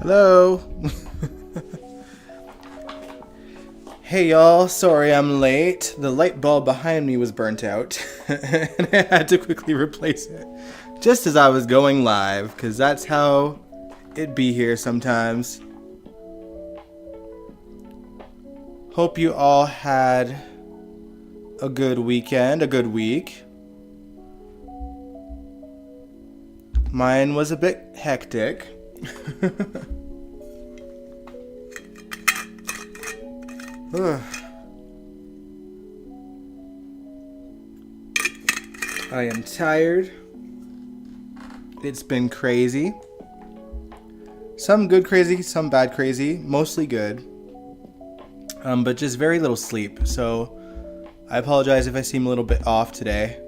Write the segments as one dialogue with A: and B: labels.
A: Hello. Hey y'all, sorry I'm late. The light bulb behind me was burnt out and I had to quickly replace it just as I was going live, because that's how it be here sometimes. Hope you all had a good weekend, a good week. Mine was a bit hectic. I am tired. It's been crazy. Some good crazy, some bad crazy. Mostly good. But just very little sleep. So I apologize if I seem a little bit off today.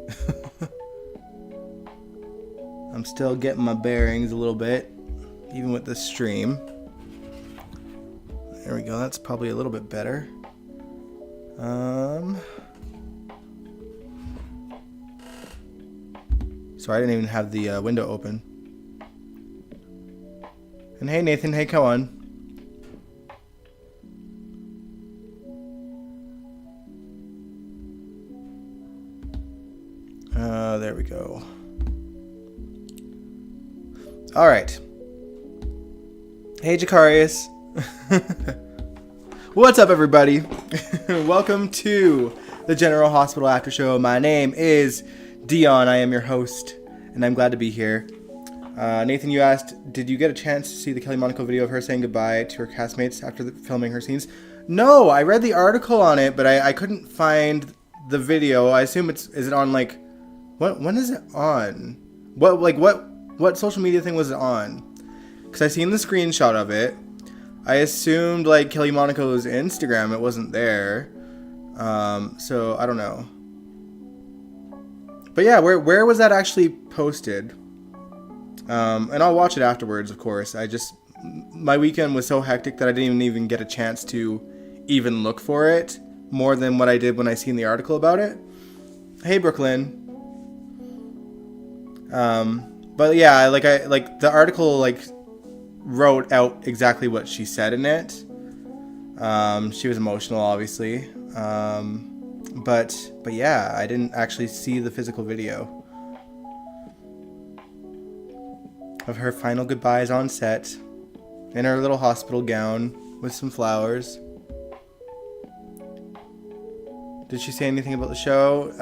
A: I'm still getting my bearings a little bit, even with the stream. There we go. That's probably a little bit better. Sorry, I didn't even have the window open. And hey, Nathan. Hey, come on. There we go. All right. Hey, Jacarius. What's up, everybody? Welcome to the General Hospital After Show. My name is Dion. I am your host, and I'm glad to be here. Nathan, you asked, did you get a chance to see the Kelly Monaco video of her saying goodbye to her castmates after filming her scenes? No, I read the article on it, but I couldn't find the video. I assume is it on like, when is it on? What social media thing was it on? Because I seen the screenshot of it. I assumed like Kelly Monaco's Instagram, it wasn't there. So I don't know. But yeah, where was that actually posted? And I'll watch it afterwards, of course. My weekend was so hectic that I didn't even get a chance to even look for it more than what I did when I seen the article about it. Hey, Brooklyn. But yeah, like the article wrote out exactly what she said in it. She was emotional, obviously. But yeah, I didn't actually see the physical video of her final goodbyes on set in her little hospital gown with some flowers. Did she say anything about the show?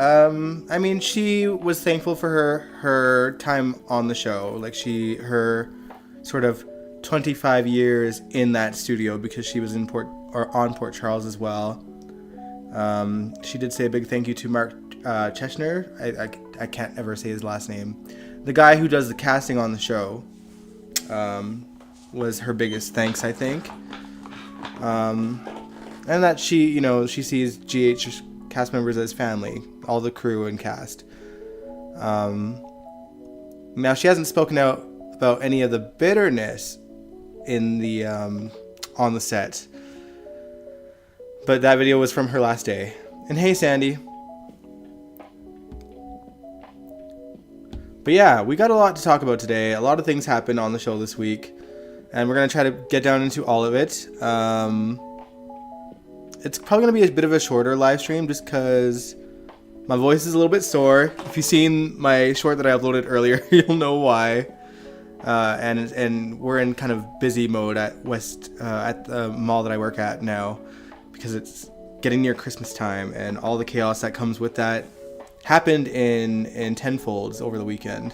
A: I mean, she was thankful for her time on the show. Like her sort of 25 years in that studio, because she was on Port Charles as well. She did say a big thank you to Mark Cheshner. I can't ever say his last name. The guy who does the casting on the show was her biggest thanks, I think. And that she sees GH cast members as family, all the crew and cast. Now, she hasn't spoken out about any of the bitterness in the on the set, but that video was from her last day. And hey, Sandy. But yeah, we got a lot to talk about today. A lot of things happened on the show this week, and we're gonna try to get down into all of it. It's probably gonna be a bit of a shorter live stream just because my voice is a little bit sore. If you've seen my short that I uploaded earlier, you'll know why. And we're in kind of busy mode at the mall that I work at now, because it's getting near Christmas time, and all the chaos that comes with that happened in tenfolds over the weekend,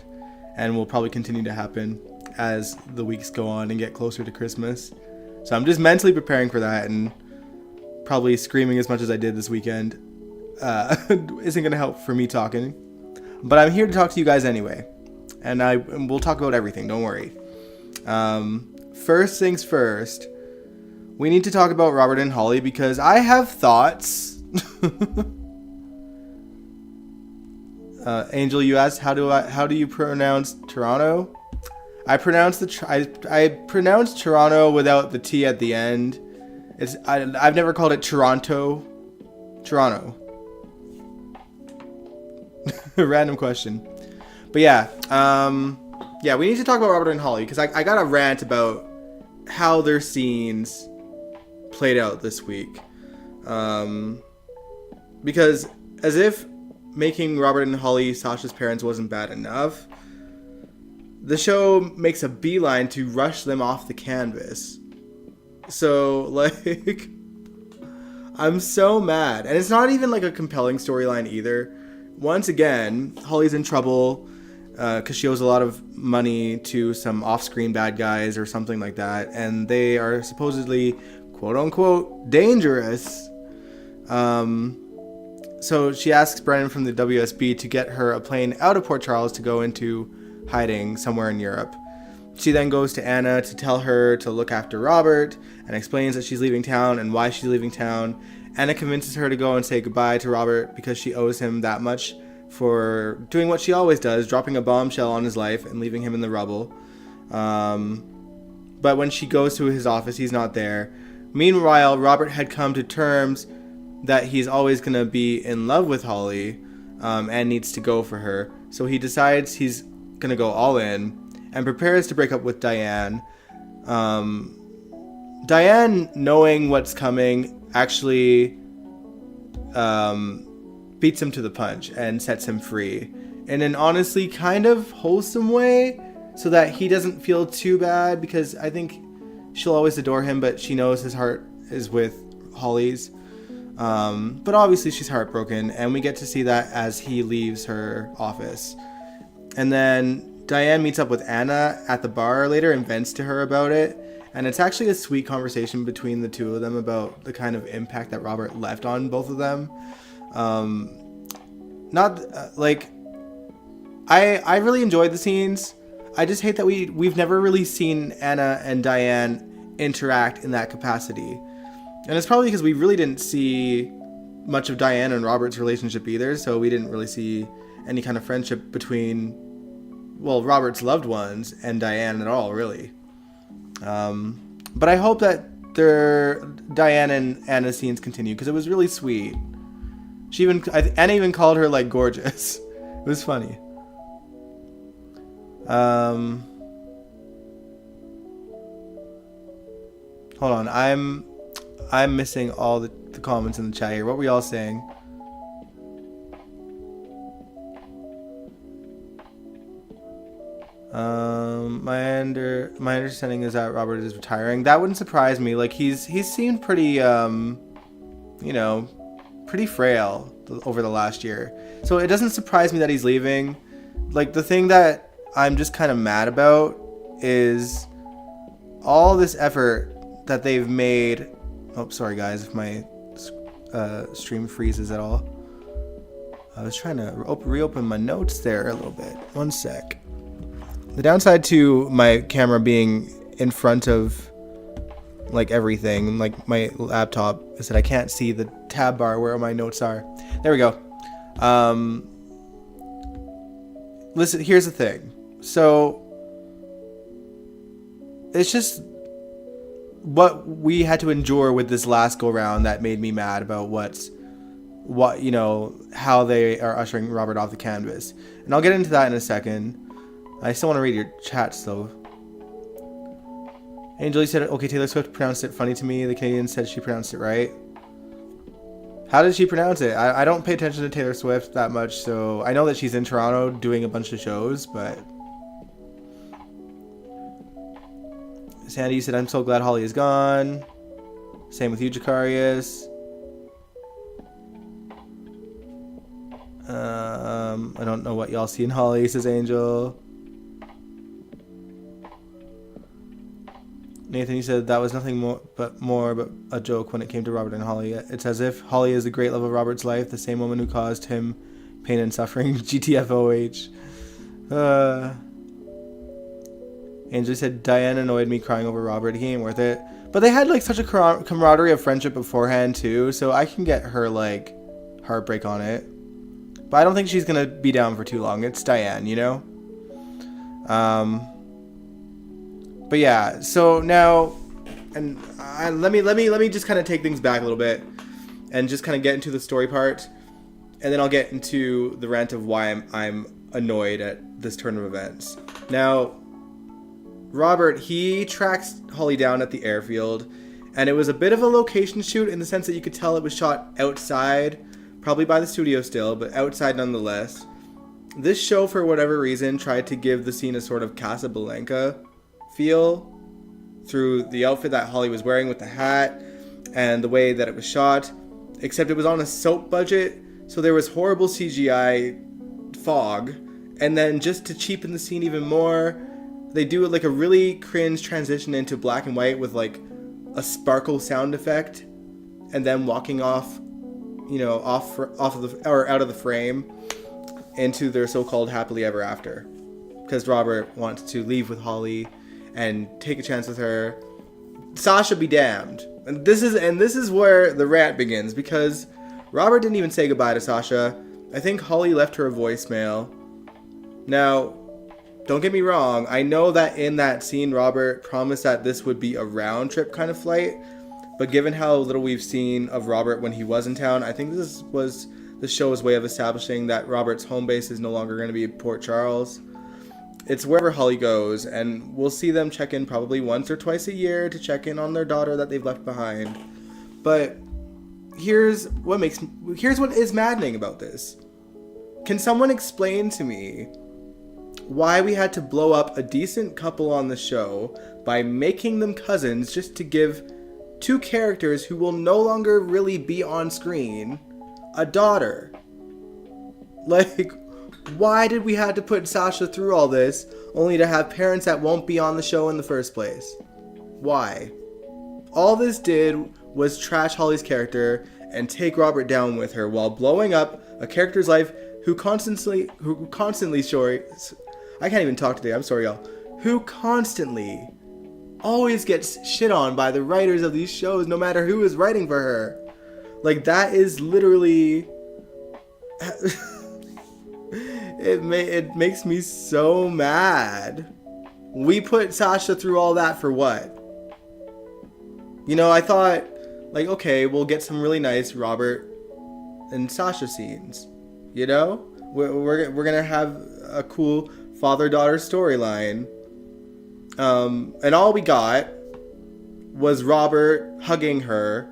A: and will probably continue to happen as the weeks go on and get closer to Christmas. So I'm just mentally preparing for that, and probably screaming as much as I did this weekend isn't gonna help for me talking. But I'm here to talk to you guys anyway. And we'll talk about everything, don't worry. First things first, we need to talk about Robert and Holly, because I have thoughts. Angel, you asked how do you pronounce Toronto? I pronounce I pronounce Toronto without the T at the end. I've never called it Toronto. Random question. But yeah, we need to talk about Robert and Holly, because I got a rant about how their scenes played out this week. Because as if making Robert and Holly Sasha's parents wasn't bad enough, the show makes a beeline to rush them off the canvas. So, like, I'm so mad. And it's not even like a compelling storyline either. Once again, Holly's in trouble because she owes a lot of money to some off-screen bad guys or something like that. And they are supposedly, quote-unquote, dangerous. So she asks Brennan from the WSB to get her a plane out of Port Charles to go into hiding somewhere in Europe. She then goes to Anna to tell her to look after Robert and explains that she's leaving town and why she's leaving town. Anna convinces her to go and say goodbye to Robert because she owes him that much for doing what she always does, dropping a bombshell on his life and leaving him in the rubble. But when she goes to his office, he's not there. Meanwhile, Robert had come to terms that he's always going to be in love with Holly and needs to go for her. So he decides he's going to go all in and prepares to break up with Diane. Diane, knowing what's coming, actually beats him to the punch and sets him free in an honestly kind of wholesome way so that he doesn't feel too bad, because I think she'll always adore him, but she knows his heart is with Holly's. But obviously she's heartbroken, and we get to see that as he leaves her office. And then Diane meets up with Anna at the bar later and vents to her about it. And it's actually a sweet conversation between the two of them about the kind of impact that Robert left on both of them. I really enjoyed the scenes. I just hate that we've never really seen Anna and Diane interact in that capacity. And it's probably because we really didn't see much of Diane and Robert's relationship either, so we didn't really see any kind of friendship between, well, Robert's loved ones and Diane at all, really. But I hope that their Diane and Anna scenes continue, because it was really sweet. Anna even called her, like, gorgeous. It was funny. Hold on, I'm missing all the comments in the chat here. What were y'all saying? My understanding is that Robert is retiring. That wouldn't surprise me. Like, he's seemed pretty pretty frail over the last year. So it doesn't surprise me that he's leaving. Like, the thing that I'm just kind of mad about is all this effort that they've made. Oh, sorry guys if my stream freezes at all. I was trying to reopen my notes there a little bit. One sec. The downside to my camera being in front of, like, everything, like my laptop, is that I can't see the tab bar where my notes are. There we go. Listen, here's the thing. So it's just what we had to endure with this last go round that made me mad about how they are ushering Robert off the canvas. And I'll get into that in a second. I still want to read your chats though. Angel said, okay, Taylor Swift pronounced it funny to me. The Canadian said she pronounced it right. How did she pronounce it? I don't pay attention to Taylor Swift that much, so I know that she's in Toronto doing a bunch of shows, but... Sandy said, I'm so glad Holly is gone. Same with you, Jacarius. I don't know what y'all see in Holly, says Angel. Nathan, you said that was nothing more but a joke when it came to Robert and Holly. It's as if Holly is the great love of Robert's life, the same woman who caused him pain and suffering. GTFOH. Angel said, Diane annoyed me crying over Robert. He ain't worth it. But they had, like, such a camaraderie of friendship beforehand, too, so I can get her, like, heartbreak on it. But I don't think she's gonna be down for too long. It's Diane, you know? But yeah, so now, and let me just kind of take things back a little bit and just kind of get into the story part, and then I'll get into the rant of why I'm annoyed at this turn of events. Now, Robert, he tracks Holly down at the airfield, and it was a bit of a location shoot in the sense that you could tell it was shot outside, probably by the studio still, but outside nonetheless. This show, for whatever reason, tried to give the scene a sort of Casablanca feel through the outfit that Holly was wearing with the hat and the way that it was shot, except it was on a soap budget, so there was horrible CGI fog, and then just to cheapen the scene even more, they do like a really cringe transition into black and white with like a sparkle sound effect, and then walking off, off of the or out of the frame into their so-called happily ever after, because Robert wants to leave with Holly and take a chance with her. Sasha be damned, and this is where the rant begins, because Robert didn't even say goodbye to Sasha. I think Holly left her a voicemail. Now, don't get me wrong, I know that in that scene Robert promised that this would be a round trip kind of flight, but given how little we've seen of Robert when he was in town, I think this was the show's way of establishing that Robert's home base is no longer going to be Port Charles. It's wherever Holly goes, and we'll see them check in probably once or twice a year to check in on their daughter that they've left behind. But here's what is maddening about this. Can someone explain to me why we had to blow up a decent couple on the show by making them cousins just to give two characters who will no longer really be on screen a daughter? Like, why did we have to put Sasha through all this only to have parents that won't be on the show in the first place? Why? All this did was trash Holly's character and take Robert down with her while blowing up a character's life who constantly I can't even talk today, I'm sorry y'all, who constantly always gets shit on by the writers of these shows no matter who is writing for her. Like, that is literally it makes me so mad. We put Sasha through all that for what? I thought, like, okay, we'll get some really nice Robert and Sasha scenes. We're gonna have a cool father-daughter storyline. And all we got was Robert hugging her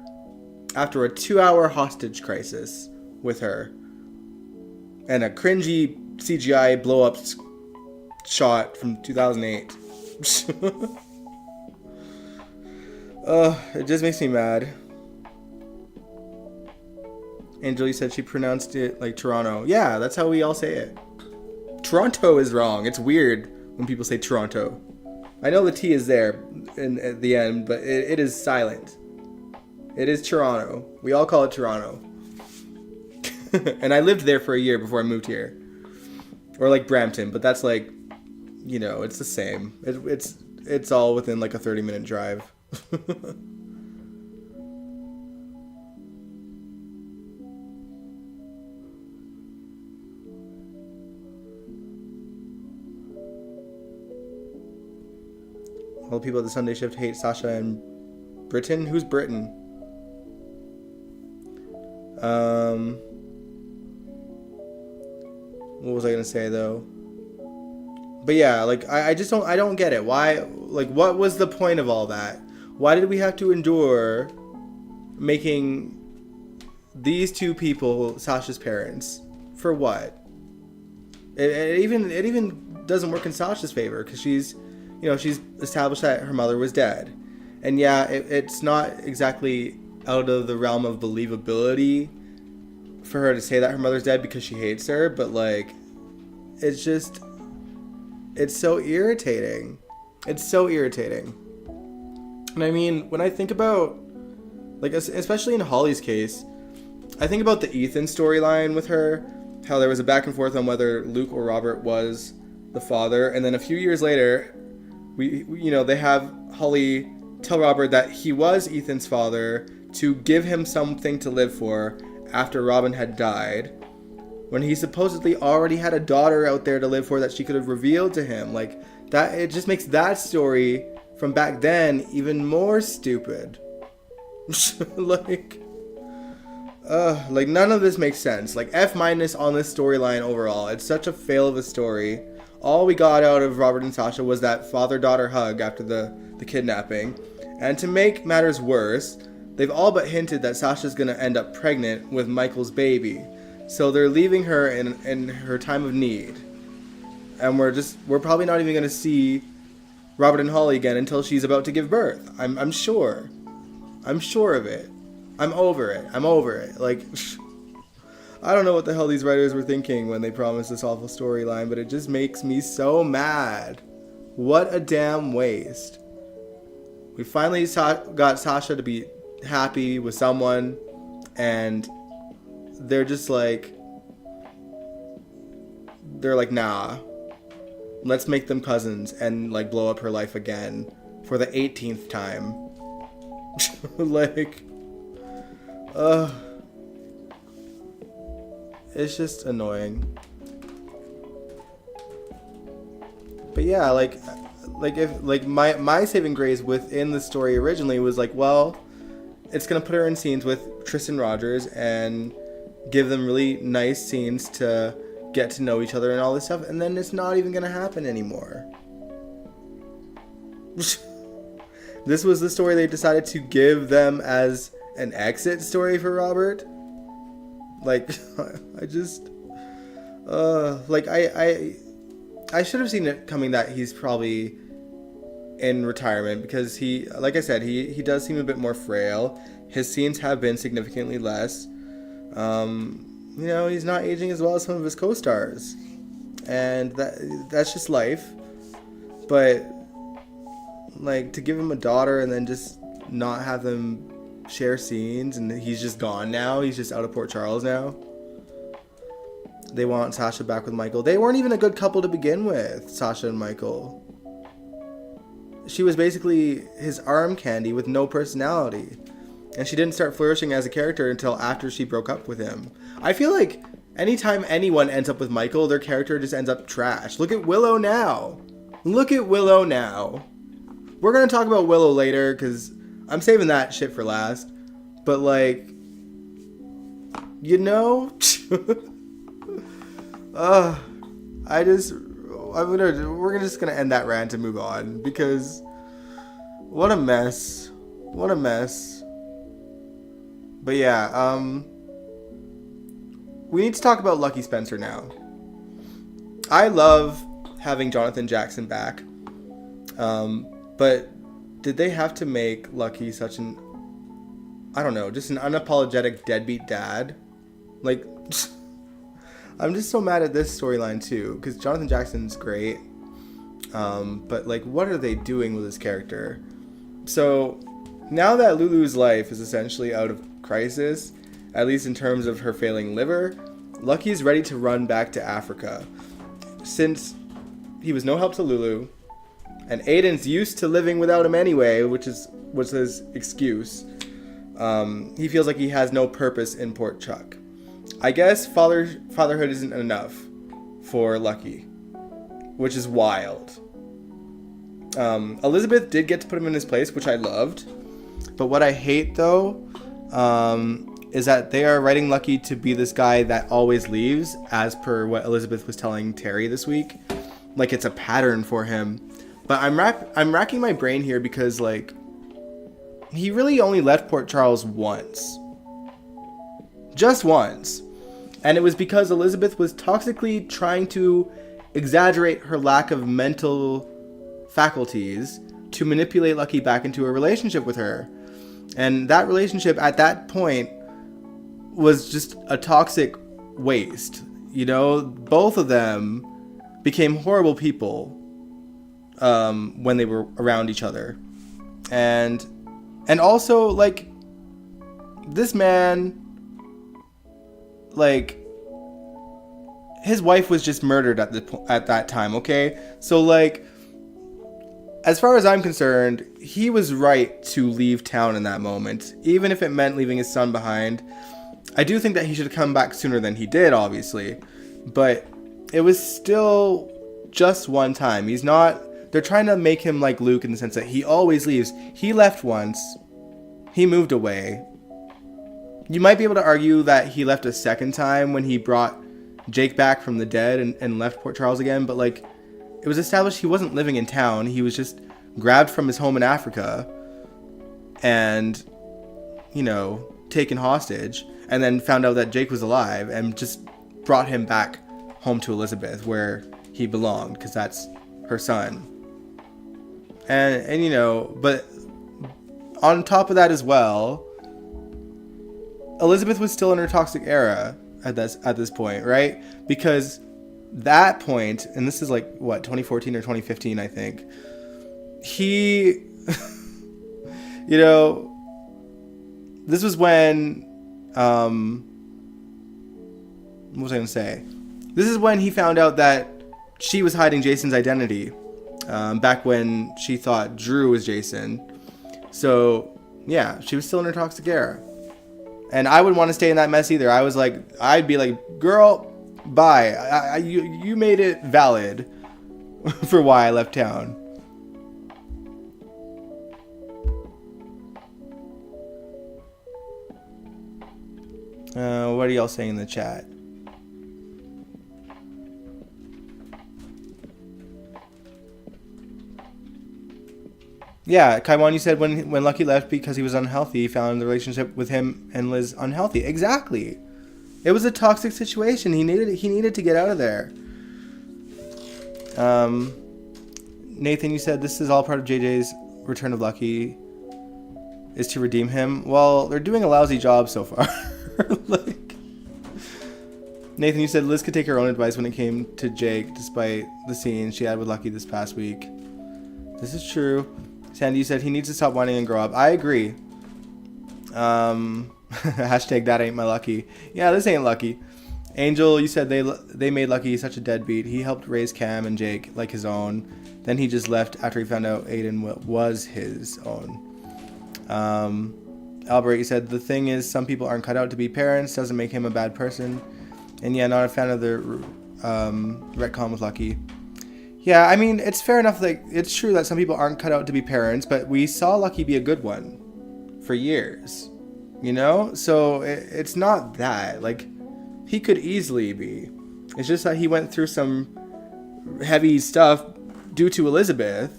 A: after a 2-hour hostage crisis with her. And a cringy CGI blow-up shot from 2008. It just makes me mad. Angel, you said she pronounced it like Toronto. Yeah, that's how we all say it. Toronto is wrong. It's weird when people say Toronto. I know the T is there at the end, but it is silent. It is Toronto. We all call it Toronto. And I lived there for a year before I moved here. Or like Brampton, but that's like, it's the same. It's all within like a 30-minute drive. All the people at the Sunday shift hate Sasha and Britain. Who's Britain? What was I gonna say though? But yeah, like I don't get it. Why? Like, what was the point of all that? Why did we have to endure making these two people Sasha's parents? For what? It even doesn't work in Sasha's favor, because she's established that her mother was dead. And yeah, it's not exactly out of the realm of believability for her to say that her mother's dead because she hates her, but like, it's so irritating. It's so irritating. And I mean, when I think about, like, especially in Holly's case, I think about the Ethan storyline with her, how there was a back and forth on whether Luke or Robert was the father, and then a few years later, they have Holly tell Robert that he was Ethan's father to give him something to live for after Robin had died, when he supposedly already had a daughter out there to live for that she could have revealed to him. Like, that, it just makes that story from back then even more stupid. like none of this makes sense. Like, F- on this storyline overall. It's such a fail of a story All we got out of Robert and Sasha was that father-daughter hug after the kidnapping. And to make matters worse, they've all but hinted that Sasha's gonna end up pregnant with Michael's baby. So they're leaving her in her time of need. And we're probably not even gonna see Robert and Holly again until she's about to give birth. I'm sure. I'm sure of it. I'm over it. Like, I don't know what the hell these writers were thinking when they promised this awful storyline, but it just makes me so mad. What a damn waste. We finally got Sasha to be happy with someone, and they're like, nah, let's make them cousins and like blow up her life again for the 18th time. Like, it's just annoying. But yeah, like if my saving grace within the story originally was like, well, it's gonna put her in scenes with Tristan Rogers and give them really nice scenes to get to know each other and all this stuff, and then it's not even gonna happen anymore. This was the story they decided to give them as an exit story for Robert. Like, I just, like, I should have seen it coming that he's probably in retirement, because he, like I said, he does seem a bit more frail. His scenes have been significantly less. You know, he's not aging as well as some of his co-stars, and that's just life. But like, to give him a daughter and then just not have them share scenes, and he's just gone now. He's just out of Port Charles now. They want Sasha back with Michael. They weren't even a good couple to begin with, Sasha and Michael. She was basically his arm candy with no personality. And she didn't start flourishing as a character until after she broke up with him. I feel like anytime anyone ends up with Michael, their character just ends up trash. Look at Willow now. We're going to talk about Willow later, because I'm saving that shit for last. But like, you know, we're just gonna end that rant and move on, because what a mess. But yeah, we need to talk about Lucky Spencer now. I love having Jonathan Jackson back, but did they have to make Lucky such an, I don't know, just an unapologetic deadbeat dad? Like, I'm just so mad at this storyline too, because Jonathan Jackson's great, but like, what are they doing with his character? So now that Lulu's life is essentially out of crisis, at least in terms of her failing liver, Lucky's ready to run back to Africa. Since he was no help to Lulu, and Aiden's used to living without him anyway, which was his excuse, he feels like he has no purpose in Port Chuck. I guess fatherhood isn't enough for Lucky, which is wild. Elizabeth did get to put him in his place, which I loved. But what I hate, though, is that they are writing Lucky to be this guy that always leaves, as per what Elizabeth was telling Terry this week. Like, it's a pattern for him. But I'm racking my brain here, because, like, he really only left Port Charles once. Just once. And it was because Elizabeth was toxically trying to exaggerate her lack of mental faculties to manipulate Lucky back into a relationship with her. And that relationship at that point was just a toxic waste. You know, both of them became horrible people when they were around each other. And also, like, this man, like, his wife was just murdered at that time, okay? So, like, as far as I'm concerned, he was right to leave town in that moment, even if it meant leaving his son behind. I do think that he should have come back sooner than he did, obviously, but it was still just one time. They're trying to make him like Luke in the sense that he always leaves. He left once. He moved away. You might be able to argue that he left a second time when he brought Jake back from the dead and left Port Charles again, but like, it was established he wasn't living in town. He was just grabbed from his home in Africa and, you know, taken hostage, and then found out that Jake was alive and just brought him back home to Elizabeth where he belonged, because that's her son. And you know, but on top of that as well, Elizabeth was still in her toxic era at this point, right? Because that point, and this is like what, 2014 or 2015, I think, he you know, this was when what was I gonna say? This is when he found out that she was hiding Jason's identity, back when she thought Drew was Jason. So yeah, she was still in her toxic era. And I wouldn't want to stay in that mess either. I'd be like, girl, bye. You made it valid for why I left town. What are y'all saying in the chat? Yeah, Kaiwan, you said when Lucky left because he was unhealthy, he found the relationship with him and Liz unhealthy. Exactly. It was a toxic situation. He needed to get out of there. Nathan, you said this is all part of JJ's return of Lucky is to redeem him. Well, they're doing a lousy job so far. Like, Nathan, you said Liz could take her own advice when it came to Jake, despite the scene she had with Lucky this past week. This is true. Sandy, you said he needs to stop whining and grow up. I agree. Hashtag that ain't my Lucky. Yeah, this ain't Lucky. Angel, you said they made Lucky such a deadbeat. He helped raise Cam and Jake like his own. Then he just left after he found out Aiden was his own. Albert, you said the thing is some people aren't cut out to be parents. Doesn't make him a bad person. And yeah, not a fan of the retcon with Lucky. Yeah, I mean, it's fair enough. Like, it's true that some people aren't cut out to be parents, but we saw Lucky be a good one for years, you know? So it's not that. Like, he could easily be. It's just that he went through some heavy stuff due to Elizabeth.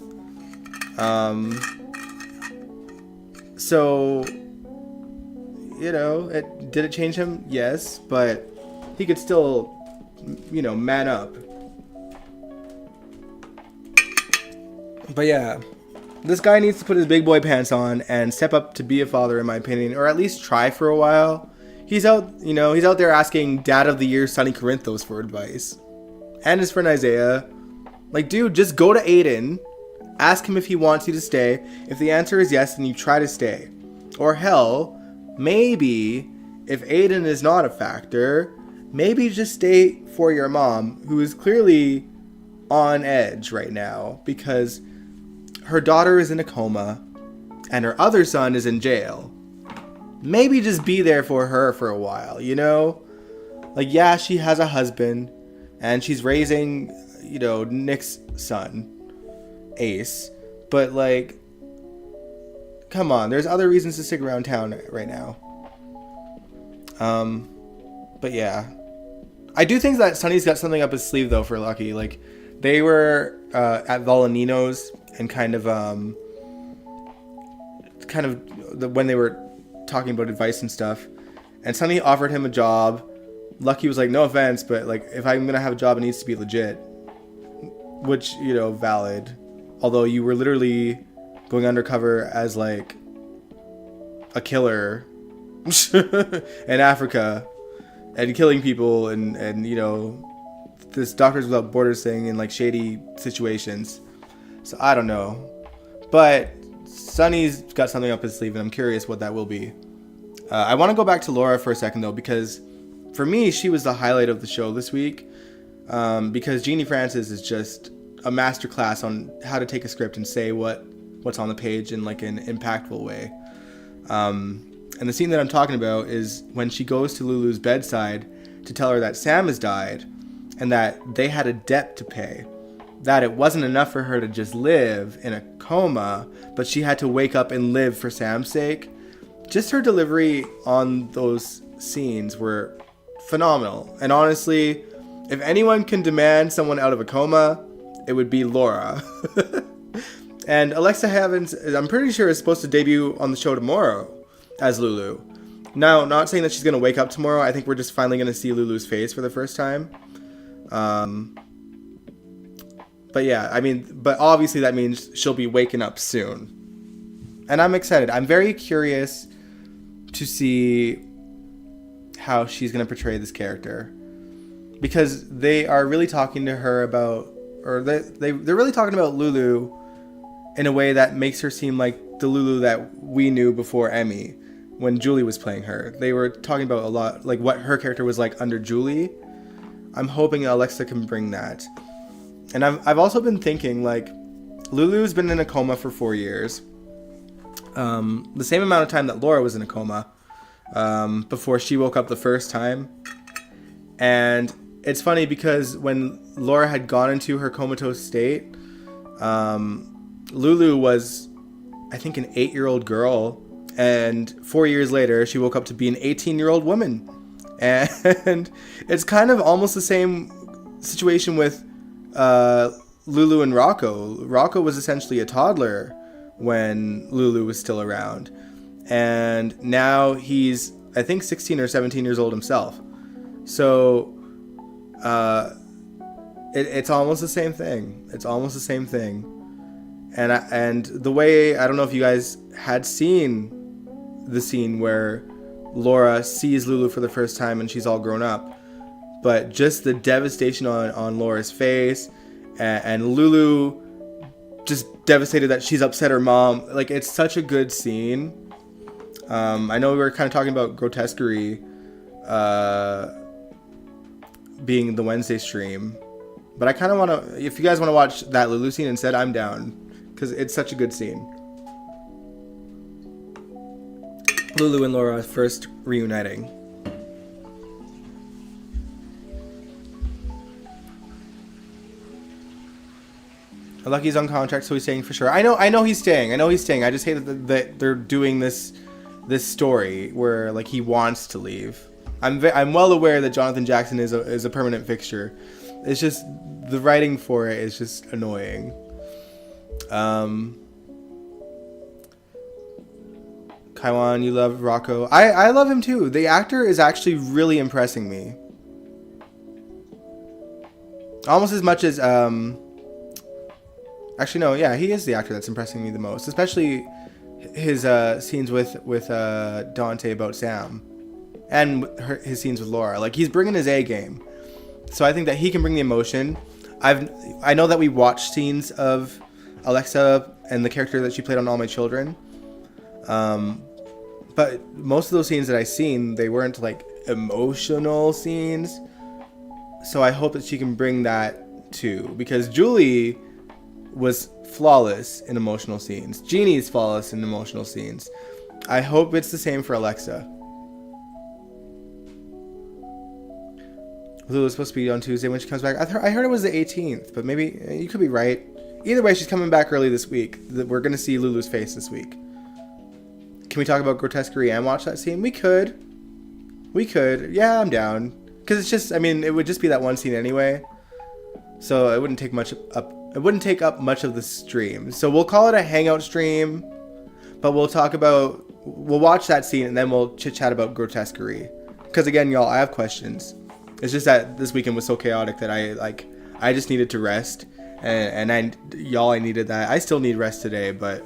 A: So, you know, did it change him? Yes, but he could still, you know, man up. But yeah, this guy needs to put his big boy pants on and step up to be a father, in my opinion, or at least try for a while. He's out there asking Dad of the Year Sonny Corinthos for advice, and his friend Isaiah. Like, dude, just go to Aiden, ask him if he wants you to stay. If the answer is yes, then you try to stay. Or hell, maybe if Aiden is not a factor, maybe just stay for your mom, who is clearly on edge right now because her daughter is in a coma and her other son is in jail. Maybe just be there for her for a while, you know? Like, yeah, she has a husband and she's raising, you know, Nick's son, Ace. But, like, come on, there's other reasons to stick around town right now. But yeah. I do think that Sonny's got something up his sleeve, though, for Lucky. Like, they were at Volanino's and when they were talking about advice and stuff, and Sonny offered him a job. Lucky was like, no offense, but like, if I'm gonna have a job, it needs to be legit, which, you know, valid. Although you were literally going undercover as like a killer in Africa and killing people and you know, this Doctors Without Borders thing in like shady situations. So I don't know, but Sonny's got something up his sleeve and I'm curious what that will be. I want to go back to Laura for a second though, because for me she was the highlight of the show this week, because Jeannie Francis is just a masterclass on how to take a script and say what's on the page in like an impactful way. And the scene that I'm talking about is when she goes to Lulu's bedside to tell her that Sam has died and that they had a debt to pay, that it wasn't enough for her to just live in a coma, but she had to wake up and live for Sam's sake. Just her delivery on those scenes were phenomenal. And honestly, if anyone can demand someone out of a coma, it would be Laura. And Alexa Havens, I'm pretty sure, is supposed to debut on the show tomorrow as Lulu. Now, not saying that she's going to wake up tomorrow. I think we're just finally going to see Lulu's face for the first time. But yeah, I mean, but obviously that means she'll be waking up soon. And I'm excited. I'm very curious to see how she's going to portray this character. Because they are really talking to her about, or they're really talking about Lulu in a way that makes her seem like the Lulu that we knew before Emmy, when Julie was playing her. They were talking about a lot, like what her character was like under Julie. I'm hoping Alexa can bring that. And I've also been thinking, like, Lulu's been in a coma for 4 years. The same amount of time that Laura was in a coma before she woke up the first time. And it's funny because when Laura had gone into her comatose state, Lulu was, I think, an 8-year-old girl. And 4 years later, she woke up to be an 18-year-old woman. And it's kind of almost the same situation with Lulu and Rocco. Rocco was essentially a toddler when Lulu was still around. And now he's, I think, 16 or 17 years old himself. So it's almost the same thing. It's almost the same thing. And the way, I don't know if you guys had seen the scene where Laura sees Lulu for the first time and she's all grown up, but just the devastation on Laura's face, and Lulu just devastated that she's upset her mom. Like, it's such a good scene. I know we were kind of talking about grotesquerie being the Wednesday stream, but I kind of want to, if you guys want to watch that Lulu scene instead, I'm down, because it's such a good scene. Lulu and Laura first reuniting. Lucky's on contract, so he's staying for sure. I know he's staying. I just hate that they're doing this story where, like, he wants to leave. I'm well aware that Jonathan Jackson is a permanent fixture. It's just the writing for it is just annoying. Kaiwan, you love Rocco. I love him too. The actor is actually really impressing me. Almost as much as actually no, yeah, he is the actor that's impressing me the most, especially his scenes with Dante about Sam, and his scenes with Laura. Like, he's bringing his A game, so I think that he can bring the emotion. I know that we watched scenes of Alexa and the character that she played on All My Children, but most of those scenes that I seen, they weren't like emotional scenes. So I hope that she can bring that too, because Julie was flawless in emotional scenes. Jeannie's flawless in emotional scenes. I hope it's the same for Alexa. Lulu's supposed to be on Tuesday when she comes back. I heard it was the 18th, but maybe you could be right. Either way, she's coming back early this week. We're going to see Lulu's face this week. Can we talk about grotesquerie and watch that scene? We could. Yeah, I'm down. Because it's just, I mean, it would just be that one scene anyway. So it wouldn't take much up. It wouldn't take up much of the stream. So we'll call it a hangout stream. But we'll watch that scene and then we'll chit chat about grotesquerie. Because again, y'all, I have questions. It's just that this weekend was so chaotic that I just needed to rest. And I needed that. I still need rest today, but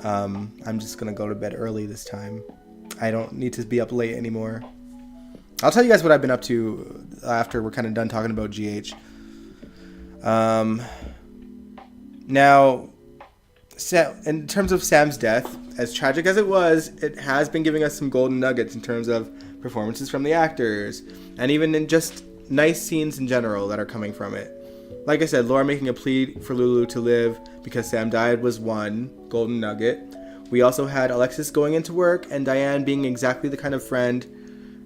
A: I'm just going to go to bed early this time. I don't need to be up late anymore. I'll tell you guys what I've been up to after we're kind of done talking about GH. Now, in terms of Sam's death, as tragic as it was, it has been giving us some golden nuggets in terms of performances from the actors, and even in just nice scenes in general that are coming from it. Like I said, Laura making a plea for Lulu to live because Sam died was one golden nugget. We also had Alexis going into work and Diane being exactly the kind of friend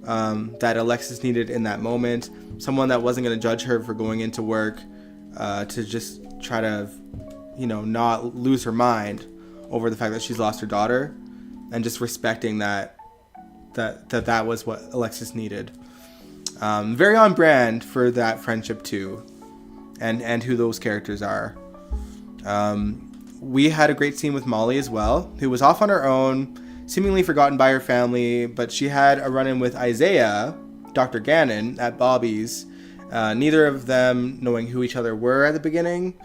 A: that Alexis needed in that moment. Someone that wasn't going to judge her for going into work to just try to, not lose her mind over the fact that she's lost her daughter, and just respecting that was what Alexis needed. Very on brand for that friendship too. and who those characters are. We had a great scene with Molly as well, who was off on her own, seemingly forgotten by her family, but she had a run-in with Isaiah, Dr. Gannon, at Bobby's, neither of them knowing who each other were at the beginning,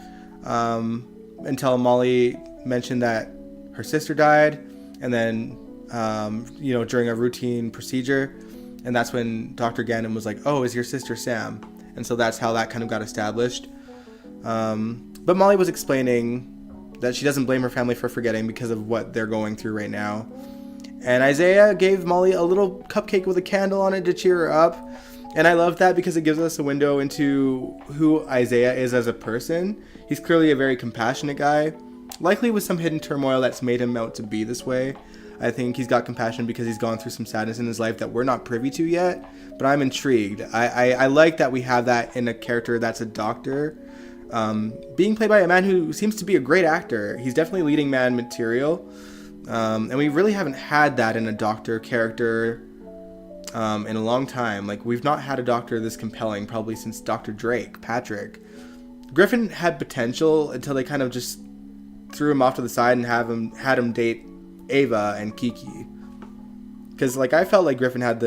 A: until Molly mentioned that her sister died, and then, during a routine procedure, and that's when Dr. Gannon was like, oh, is your sister Sam? And so that's how that kind of got established. But Molly was explaining that she doesn't blame her family for forgetting because of what they're going through right now. And Isaiah gave Molly a little cupcake with a candle on it to cheer her up. And I love that because it gives us a window into who Isaiah is as a person. He's clearly a very compassionate guy, likely with some hidden turmoil that's made him out to be this way. I think he's got compassion because he's gone through some sadness in his life that we're not privy to yet, but I'm intrigued. I like that we have that in a character that's a doctor, being played by a man who seems to be a great actor. He's definitely leading man material, and we really haven't had that in a doctor character in a long time. Like, we've not had a doctor this compelling probably since Dr. Patrick. Griffin had potential until they kind of just threw him off to the side and had him date Ava and Kiki, because like I felt like Griffin had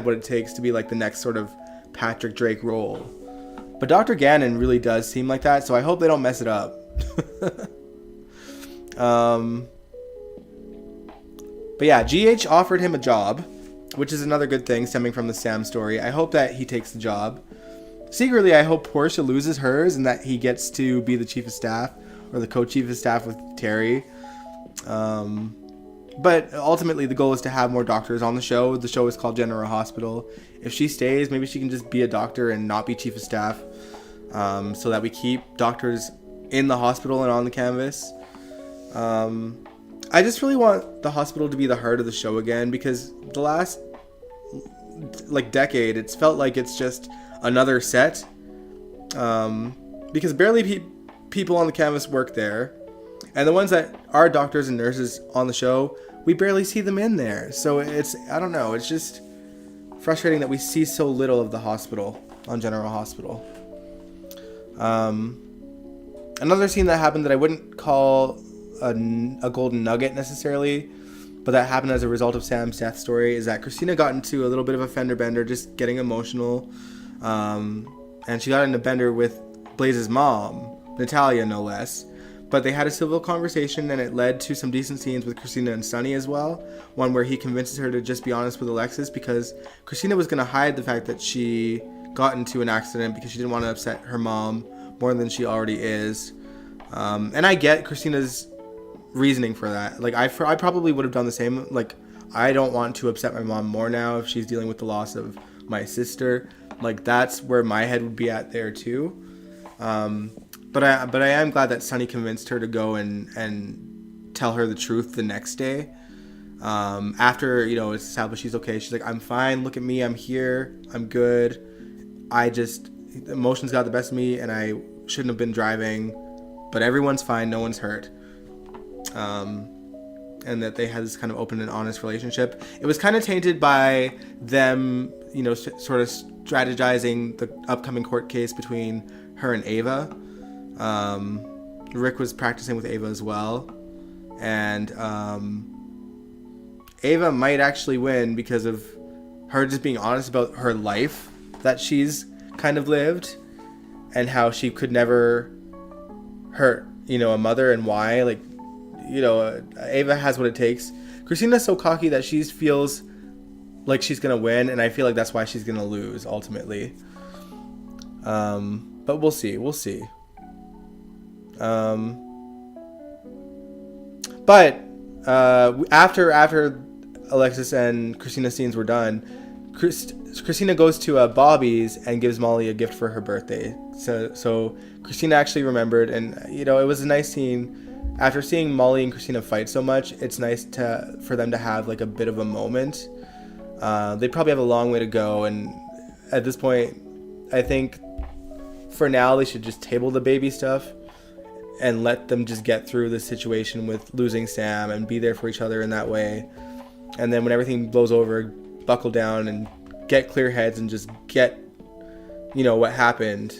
A: what it takes to be like the next sort of Patrick Drake role, but Dr. Gannon really does seem like that, so I hope they don't mess it up. But yeah, GH offered him a job, which is another good thing stemming from the Sam story. I hope that he takes the job. Secretly, I hope Portia loses hers and that he gets to be the chief of staff or the co-chief of staff with Terry. But ultimately, the goal is to have more doctors on the show. The show is called General Hospital. If she stays, maybe she can just be a doctor and not be chief of staff, so that we keep doctors in the hospital and on the canvas. I just really want the hospital to be the heart of the show again, because the last decade, it's felt like it's just another set, because barely people on the canvas work there. And the ones that are doctors and nurses on the show, we barely see them in there. So I don't know, it's just frustrating that we see so little of the hospital on General Hospital. Another scene that happened that I wouldn't call a golden nugget necessarily, but that happened as a result of Sam's death story, is that Christina got into a little bit of a fender bender, just getting emotional. And she got in a bender with Blaze's mom, Natalia, no less. But they had a civil conversation, and it led to some decent scenes with Christina and Sonny as well. One where he convinces her to just be honest with Alexis, because Christina was going to hide the fact that she got into an accident because she didn't want to upset her mom more than she already is. And I get Christina's reasoning for that. Like, I probably would have done the same. Like, I don't want to upset my mom more now if she's dealing with the loss of my sister. Like, that's where my head would be at there too. But I am glad that Sonny convinced her to go and tell her the truth the next day. After, it's established she's okay. She's like, I'm fine. Look at me. I'm here. I'm good. Emotions got the best of me, and I shouldn't have been driving. But everyone's fine. No one's hurt. And that they had this kind of open and honest relationship. It was kind of tainted by them, sort of strategizing the upcoming court case between her and Ava. Rick was practicing with Ava as well, and Ava might actually win because of her just being honest about her life that she's kind of lived, and how she could never hurt a mother, and why. Like, Ava has what it takes. Christina's so cocky that she feels like she's gonna win, and I feel like that's why she's gonna lose ultimately. But we'll see. But after Alexis and Christina's scenes were done, Christina goes to Bobby's and gives Molly a gift for her birthday. So Christina actually remembered, and it was a nice scene. After seeing Molly and Christina fight so much, it's nice for them to have like a bit of a moment. They probably have a long way to go, and at this point, I think for now they should just table the baby stuff and let them just get through this situation with losing Sam and be there for each other in that way. And then when everything blows over, buckle down and get clear heads and just get, what happened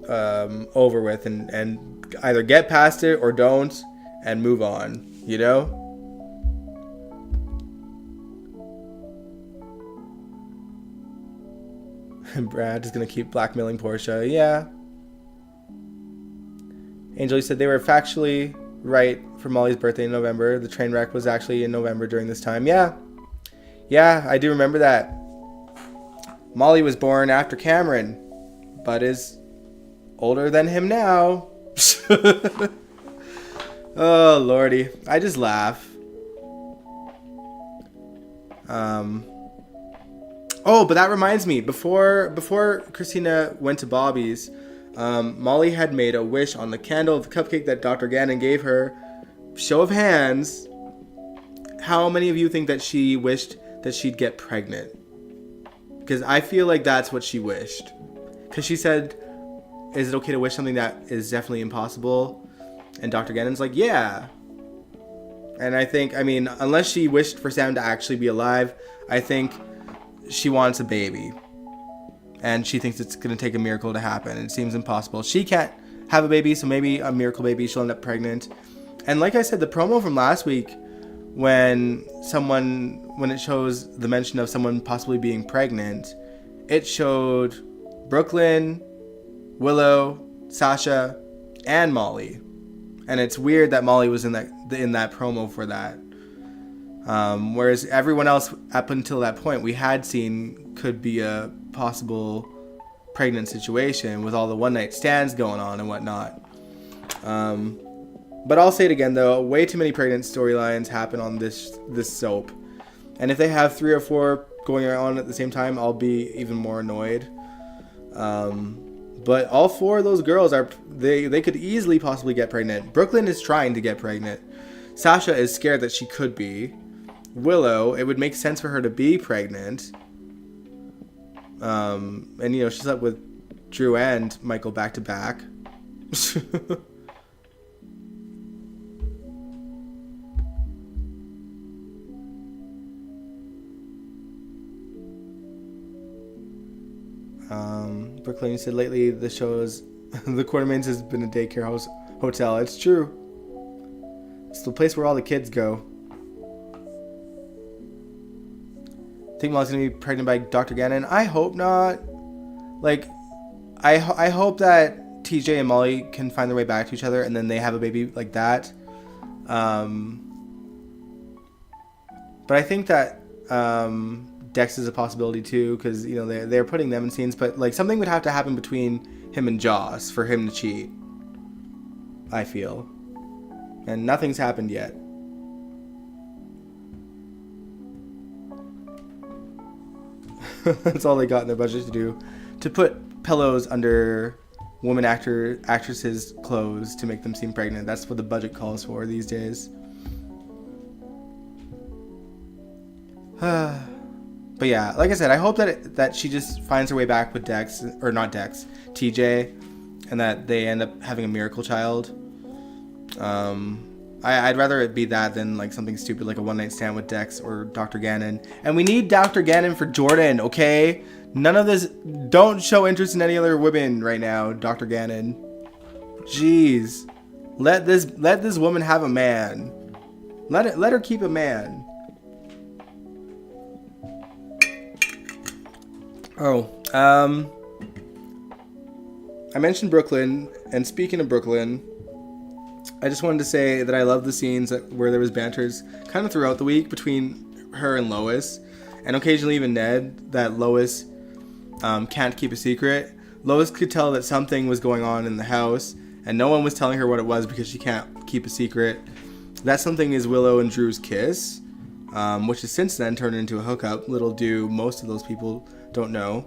A: over with and either get past it or don't and move on, you know? And Brad is going to keep blackmailing Portia. Yeah. Angel, you said they were factually right for Molly's birthday in November. The train wreck was actually in November during this time. Yeah. Yeah, I do remember that. Molly was born after Cameron, but is older than him now. Oh, lordy. I just laugh. Oh, but that reminds me. Before Christina went to Bobby's, Molly had made a wish on the candle of the cupcake that Dr. Gannon gave her. Show of hands. How many of you think that she wished that she'd get pregnant? Because I feel like that's what she wished. Because she said, is it okay to wish something that is definitely impossible? And Dr. Gannon's like, yeah. And I think, I mean, unless she wished for Sam to actually be alive, I think she wants a baby. And she thinks it's going to take a miracle to happen. It seems impossible. She can't have a baby, so maybe a miracle baby, she'll end up pregnant. And like I said, the promo from last week, when it shows the mention of someone possibly being pregnant, it showed Brooklyn, Willow, Sasha, and Molly. And it's weird that Molly was in that promo for that. Whereas everyone else up until that point we had seen could be a possible pregnant situation with all the one night stands going on and whatnot. But I'll say it again though, way too many pregnant storylines happen on this soap. And if they have 3 or 4 going on at the same time, I'll be even more annoyed. But all 4 of those girls they could easily possibly get pregnant. Brooklyn is trying to get pregnant. Sasha is scared that she could be. Willow, it would make sense for her to be pregnant. And you know, she slept with Drew and Michael back to back. Brooklyn, you said lately the show's the Quartermains has been a daycare hotel. It's true. It's the place where all the kids go. Think Molly's gonna be pregnant by Dr. Gannon? I hope not. Like, I hope that TJ and Molly can find their way back to each other and then they have a baby like that. But I think that Dex is a possibility too, because you know they're putting them in scenes, but like something would have to happen between him and Joss for him to cheat, I feel, and nothing's happened yet. That's all they got in their budget to do, to put pillows under woman actresses' clothes to make them seem pregnant. That's what the budget calls for these days. But yeah, like I said, I hope that she just finds her way back with Dex, or not Dex, TJ, and that they end up having a miracle child. I'd rather it be that than like something stupid like a one night stand with Dex or Dr. Gannon. And we need Dr. Gannon for Jordan, okay? None of this. Don't show interest in any other women right now, Dr. Gannon. Jeez, let this woman have a man. Let her keep a man. Oh, I mentioned Brooklyn, and speaking of Brooklyn, I just wanted to say that I love the scenes where there was banters kind of throughout the week between her and Lois, and occasionally even Ned, that Lois can't keep a secret. Lois could tell that something was going on in the house, and no one was telling her what it was because she can't keep a secret. That something is Willow and Drew's kiss, which has since then turned into a hookup. Little do most of those people don't know.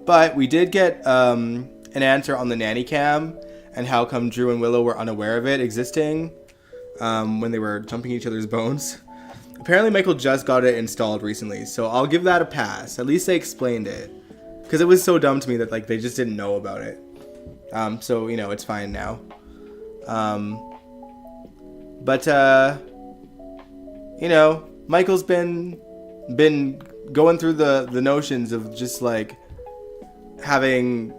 A: But we did get an answer on the nanny cam and how come Drew and Willow were unaware of it existing when they were jumping each other's bones. Apparently Michael just got it installed recently, so I'll give that a pass. At least they explained it, because it was so dumb to me that like they just didn't know about it. So you know, it's fine now. But you know, Michael's been going through the notions of just like having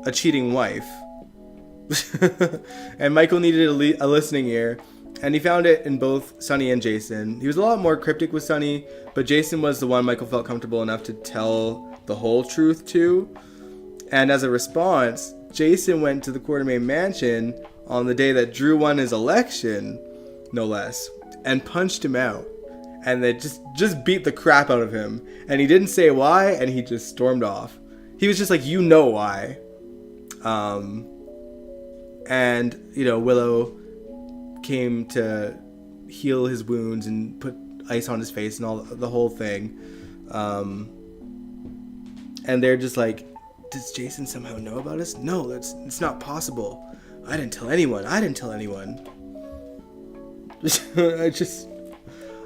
A: a cheating wife, And Michael needed a listening ear, and he found it in both Sonny and Jason. He was a lot more cryptic with Sonny, but Jason was the one Michael felt comfortable enough to tell the whole truth to. And as a response, Jason went to the Quartermaine mansion on the day that Drew won his election, no less, and punched him out. And they just beat the crap out of him. And he didn't say why, and he just stormed off. He was just like, you know why. And, you know, Willow came to heal his wounds and put ice on his face and all the whole thing. And they're just like, does Jason somehow know about us? No, it's not possible. I didn't tell anyone. I don't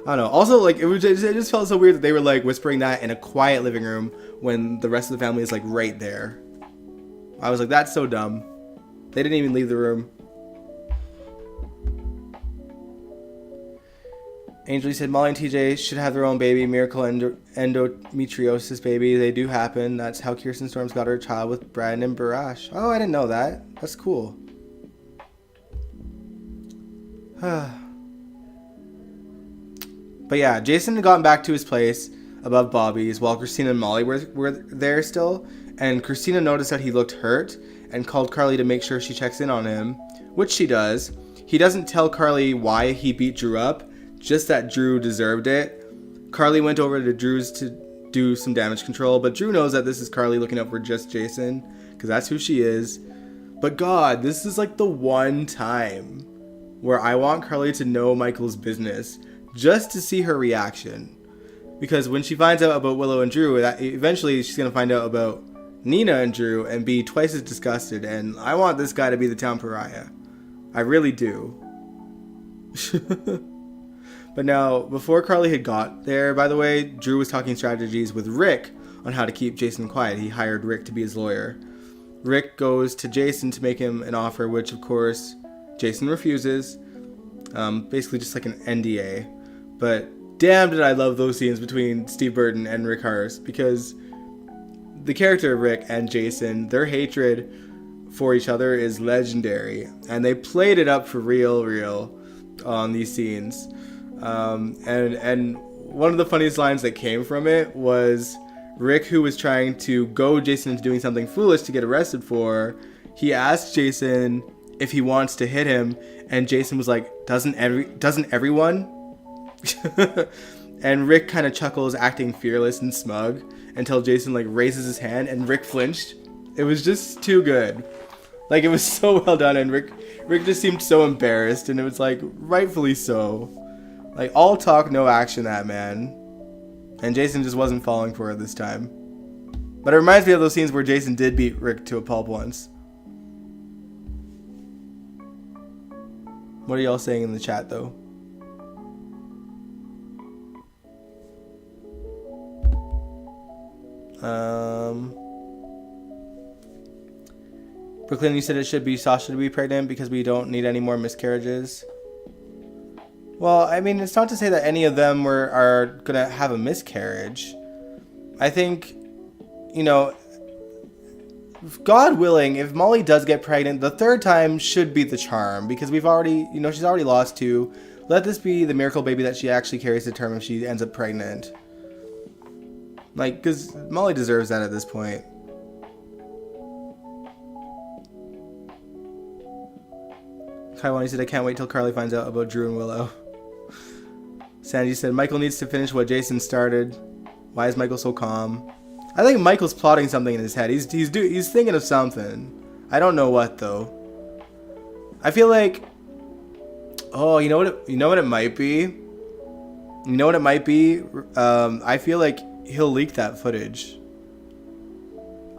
A: know. Also, like, it just felt so weird that they were like whispering that in a quiet living room when the rest of the family is like right there. I was like, that's so dumb. They didn't even leave the room. Angel said Molly and TJ should have their own baby, miracle endometriosis baby. They do happen. That's how Kirsten Storms got her child with Brandon and Barash. Oh, I didn't know that. That's cool. But yeah, Jason had gotten back to his place above Bobby's while Christina and Molly were there still. And Christina noticed that he looked hurt and called Carly to make sure she checks in on him, which she does. He doesn't tell Carly why he beat Drew up, just that Drew deserved it. Carly went over to Drew's to do some damage control, but Drew knows that this is Carly looking out for just Jason, because that's who she is. But God, this is like the one time where I want Carly to know Michael's business, just to see her reaction. Because when she finds out about Willow and Drew, eventually she's going to find out about Nina and Drew and be twice as disgusted, and I want this guy to be the town pariah. I really do. But now, before Carly had got there, by the way, Drew was talking strategies with Rick on how to keep Jason quiet. He hired Rick to be his lawyer. Rick goes to Jason to make him an offer, which of course Jason refuses. Basically just like an NDA. But damn did I love those scenes between Steve Burton and Rick Harris, because the character of Rick and Jason, their hatred for each other is legendary. And they played it up for real on these scenes. And one of the funniest lines that came from it was Rick, who was trying to goad Jason into doing something foolish to get arrested for. He asked Jason if he wants to hit him, and Jason was like, doesn't everyone? And Rick kind of chuckles, acting fearless and smug, until Jason like raises his hand and Rick flinched. It was just too good. Like, it was so well done, and Rick just seemed so embarrassed, and it was like rightfully so. Like, all talk, no action, that man. And Jason just wasn't falling for it this time. But it reminds me of those scenes where Jason did beat Rick to a pulp once. What are y'all saying in the chat, though? Brooklyn, you said it should be Sasha to be pregnant because we don't need any more miscarriages. Well, I mean, it's not to say that any of them are going to have a miscarriage. I think, you know, God willing, if Molly does get pregnant, the third time should be the charm, because we've already, you know, she's already lost 2. Let this be the miracle baby that she actually carries to term if she ends up pregnant. Like, because Molly deserves that at this point. Kaiwani said, I can't wait till Carly finds out about Drew and Willow. Sandy said, Michael needs to finish what Jason started. Why is Michael so calm? I think Michael's plotting something in his head. He's thinking of something. I don't know what, though. I feel like, oh, you know what it might be? You know what it might be? I feel like he'll leak that footage.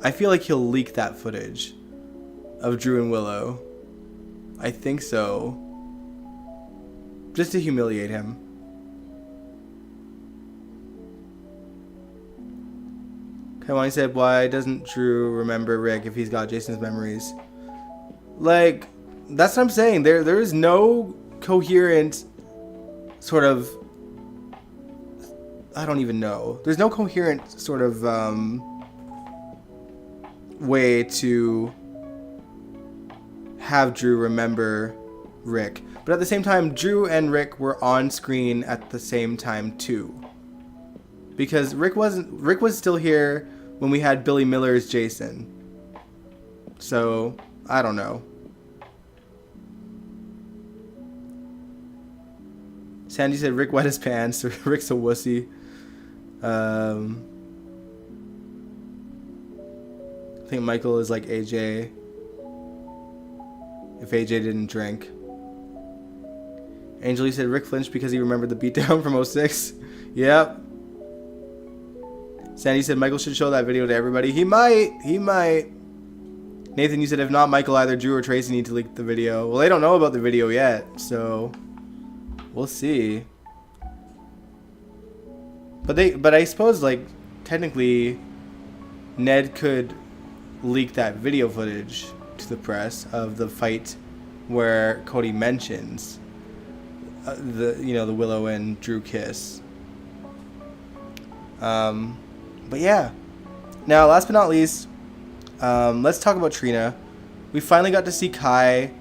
A: I feel like he'll leak that footage of Drew and Willow. I think so. Just to humiliate him. Kaiwani said, why doesn't Drew remember Rick if he's got Jason's memories? Like, that's what I'm saying. There is no coherent sort of, I don't even know. There's no coherent sort of way to have Drew remember Rick. But at the same time, Drew and Rick were on screen at the same time too. Because Rick was still here when we had Billy Miller's Jason. So, I don't know. Sandy said Rick wet his pants, so Rick's a wussy. I think Michael is like AJ. If AJ didn't drink. Angel said Rick flinched because he remembered the beatdown from 06. Yep. Sandy said Michael should show that video to everybody. He might. Nathan, you said if not Michael, either Drew or Tracy need to leak the video. Well, they don't know about the video yet, so we'll see. But I suppose, like, technically Ned could leak that video footage to the press of the fight where Cody mentions the Willow and Drew kiss. But yeah. Now, last but not least, let's talk about Trina. We finally got to see Kai,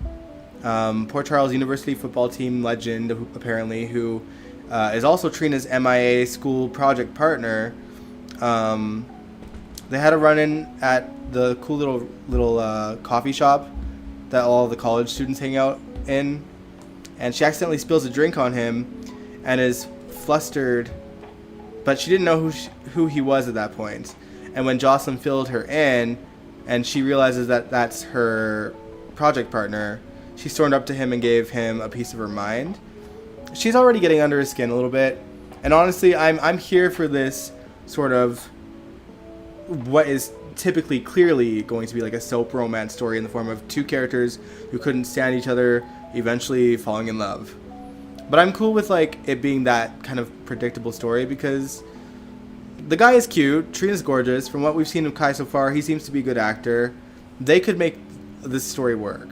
A: Port Charles University football team legend, apparently, who is also Trina's MIA school project partner. They had a run-in at the cool little coffee shop that all the college students hang out in, and she accidentally spills a drink on him and is flustered, but she didn't know who he was at that point. And when Jocelyn filled her in and she realizes that that's her project partner, she stormed up to him and gave him a piece of her mind. She's already getting under his skin a little bit, and honestly, I'm here for this sort of what is typically clearly going to be like a soap romance story in the form of two characters who couldn't stand each other eventually falling in love. But I'm cool with like it being that kind of predictable story because the guy is cute, Trina's gorgeous. From what we've seen of Kai so far, he seems to be a good actor. They could make this story work.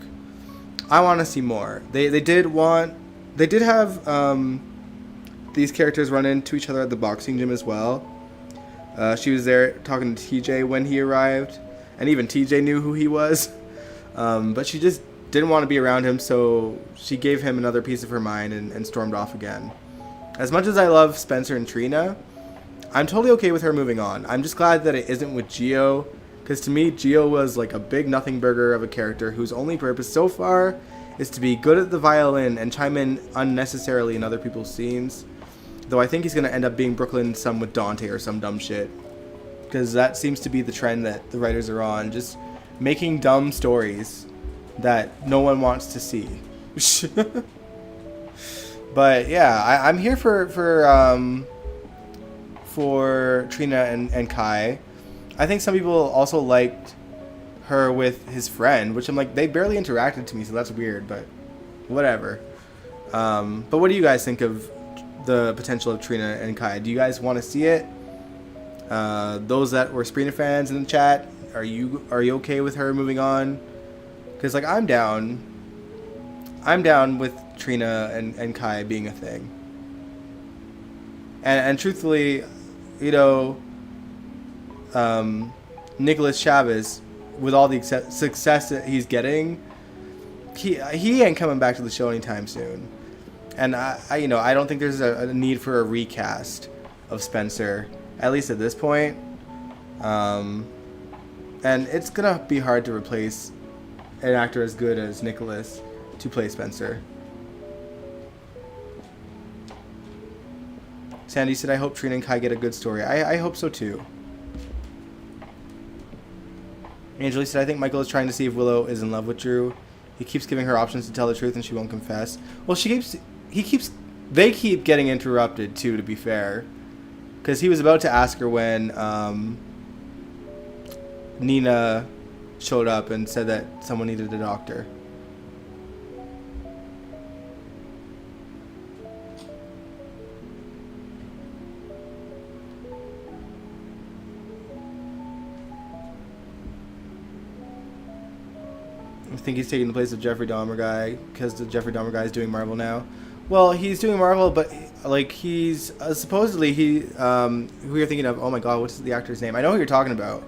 A: I want to see more. They did have these characters run into each other at the boxing gym as well. She was there talking to TJ when he arrived, and even TJ knew who he was. But she just didn't want to be around him, so she gave him another piece of her mind and stormed off again. As much as I love Spencer and Trina, I'm totally okay with her moving on. I'm just glad that it isn't with Gio, because to me, Gio was like a big nothing burger of a character whose only purpose so far is to be good at the violin and chime in unnecessarily in other people's scenes. Though I think he's going to end up being Brooklyn some with Dante or some dumb shit. Because that seems to be the trend that the writers are on. Just making dumb stories that no one wants to see. But yeah, I'm here for Trina and Kai. I think some people also liked her with his friend, which I'm like, they barely interacted to me, so that's weird, but whatever. But what do you guys think of the potential of Trina and Kai? Do you guys want to see it? Those that were Sprina fans in the chat, are you okay with her moving on? Because like I'm down with Trina and Kai being a thing. And truthfully, Nicholas Chavez, with all the success that he's getting, he ain't coming back to the show anytime soon. And I don't think there's a need for a recast of Spencer, at least at this point. And it's gonna be hard to replace an actor as good as Nicholas to play Spencer. Sandy said, I hope Trina and Kai get a good story. I hope so too. Angela said, I think Michael is trying to see if Willow is in love with Drew. He keeps giving her options to tell the truth and she won't confess. Well, they keep getting interrupted too, to be fair. Because he was about to ask her when Nina showed up and said that someone needed a doctor. I think he's taking the place of Jeffrey Dahmer guy because the Jeffrey Dahmer guy is doing Marvel now. Well, he's doing Marvel, but like he's supposedly who you're thinking of? Oh my God, what's the actor's name? I know who you're talking about.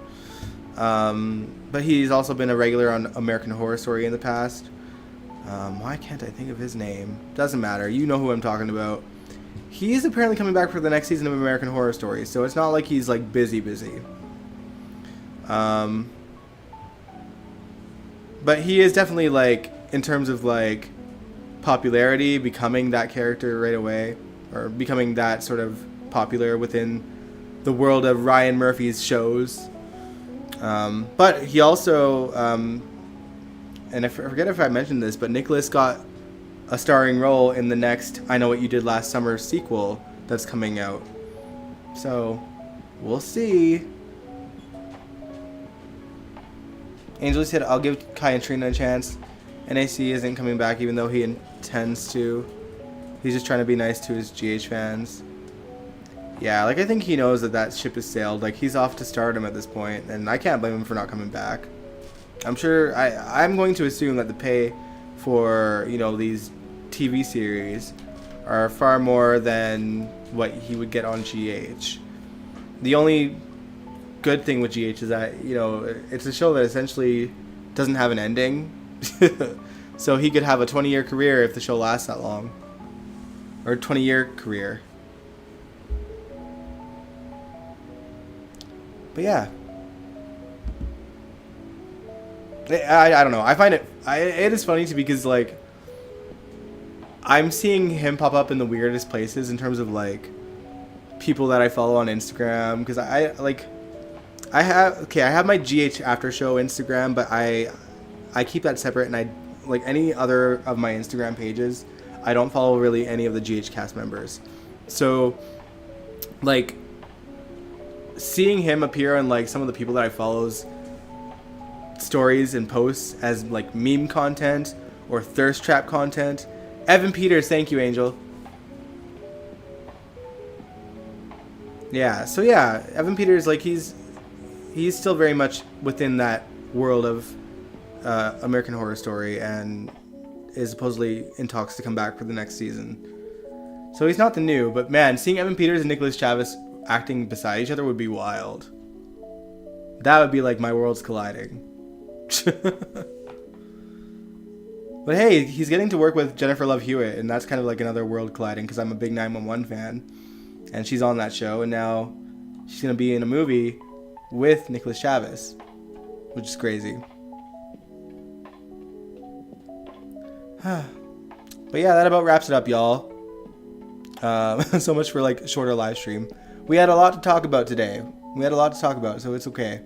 A: But he's also been a regular on American Horror Story in the past. Why can't I think of his name? Doesn't matter. You know who I'm talking about. He's apparently coming back for the next season of American Horror Story, so it's not like he's like busy. But he is definitely like, in terms of like popularity, becoming that character right away, or becoming that sort of popular within the world of Ryan Murphy's shows. But he also, and I forget if I mentioned this, but Nicholas got a starring role in the next I Know What You Did Last Summer sequel that's coming out. So, we'll see. Angel said, I'll give Kai and Trina a chance. NAC isn't coming back even though he intends to. He's just trying to be nice to his GH fans. Yeah, like I think he knows that ship has sailed. Like he's off to stardom at this point, and I can't blame him for not coming back. I'm sure, I'm going to assume that the pay for, these TV series are far more than what he would get on GH. The only good thing with GH is that, it's a show that essentially doesn't have an ending. So he could have a 20-year career if the show lasts that long. Or a 20-year career. But yeah. I don't know. I find it is funny too because like I'm seeing him pop up in the weirdest places in terms of like people that I follow on Instagram, because I have my GH after show Instagram, but I keep that separate, and I like any other of my Instagram pages, I don't follow really any of the GH cast members. So like seeing him appear on like some of the people that I follow's stories and posts as like meme content or thirst trap content. Evan Peters, thank you, Angel. Yeah, so yeah, Evan Peters, like he's still very much within that world of American Horror Story and is supposedly in talks to come back for the next season. So he's not the new, but man, seeing Evan Peters and Nicholas Chavis acting beside each other would be wild. That would be like my worlds colliding. But hey, he's getting to work with Jennifer Love Hewitt, and that's kind of like another world colliding because I'm a big 911 fan, and she's on that show, and now she's gonna be in a movie with Nicholas Chavis, which is crazy. But yeah, that about wraps it up, y'all. So much for like shorter live stream. We had a lot to talk about today. So it's okay.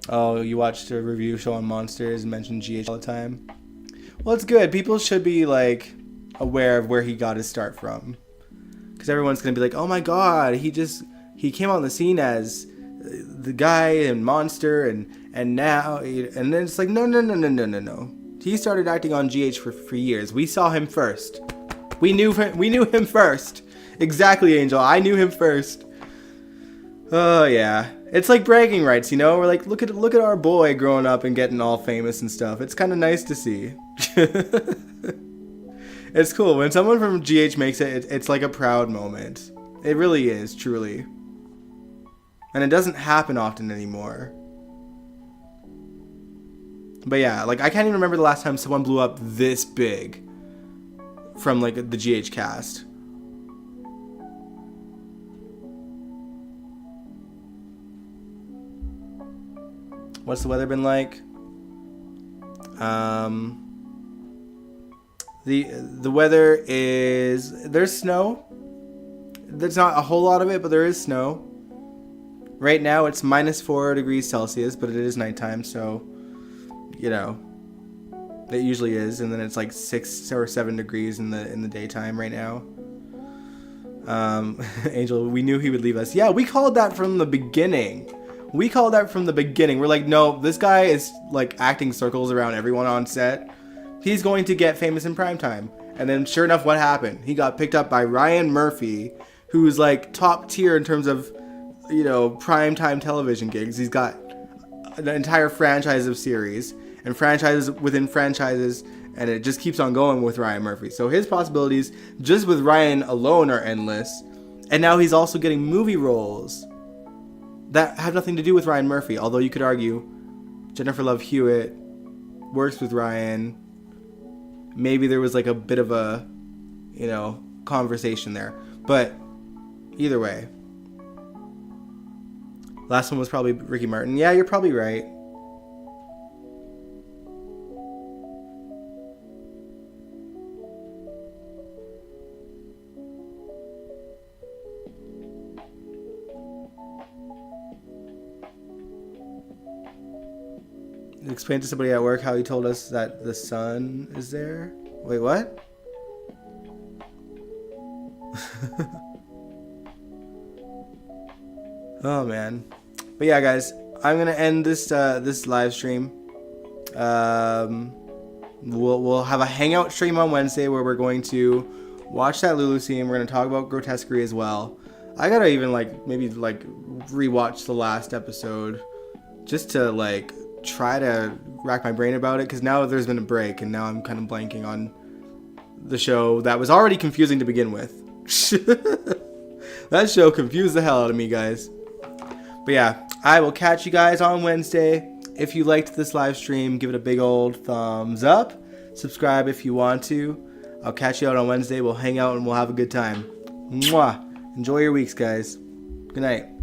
A: Oh, you watched a review show on Monsters and mentioned GH all the time? Well, it's good. People should be like aware of where he got his start from. Because everyone's going to be like, oh my god, he came on the scene as the guy in Monster and now, and then it's like, no. He started acting on GH for years. We saw him first. We knew him first. Exactly, Angel. I knew him first. Oh yeah. It's like bragging rights, We're like, look at our boy growing up and getting all famous and stuff. It's kind of nice to see. It's cool when someone from GH makes it. It's like a proud moment. It really is, truly. And it doesn't happen often anymore. But yeah, like I can't even remember the last time someone blew up this big from like the GH cast. What's the weather been like? The weather is, there's snow. There's not a whole lot of it, but there is snow. Right now it's -4 degrees Celsius, but it is nighttime, so it usually is, and then it's like 6 or 7 degrees in the daytime right now. Angel, we knew he would leave us. Yeah, we called that from the beginning. We're like, no, this guy is like acting circles around everyone on set. He's going to get famous in primetime. And then sure enough, what happened? He got picked up by Ryan Murphy, who's like top tier in terms of, primetime television gigs. He's got an entire franchise of series and franchises within franchises and it just keeps on going with Ryan Murphy. So his possibilities just with Ryan alone are endless. And now he's also getting movie roles that have nothing to do with Ryan Murphy. Although you could argue Jennifer Love Hewitt works with Ryan. Maybe there was like a bit of a, conversation there. But either way. Last one was probably Ricky Martin. Yeah, you're probably right. Explain to somebody at work how he told us that the sun is there. Wait, what? Oh man. But yeah, guys, I'm gonna end this this live stream. We'll have a hangout stream on Wednesday where we're going to watch that Lulu scene. We're gonna talk about grotesquerie as well. I gotta even maybe rewatch the last episode just to try to rack my brain about it, because now there's been a break and now I'm kind of blanking on the show that was already confusing to begin with. That show confused the hell out of me, guys. But yeah, I will catch you guys on Wednesday. If you liked this live stream, give it a big old thumbs up. Subscribe if you want to. I'll catch you out on Wednesday. We'll hang out and we'll have a good time. Mwah! Enjoy your weeks, guys. Good night.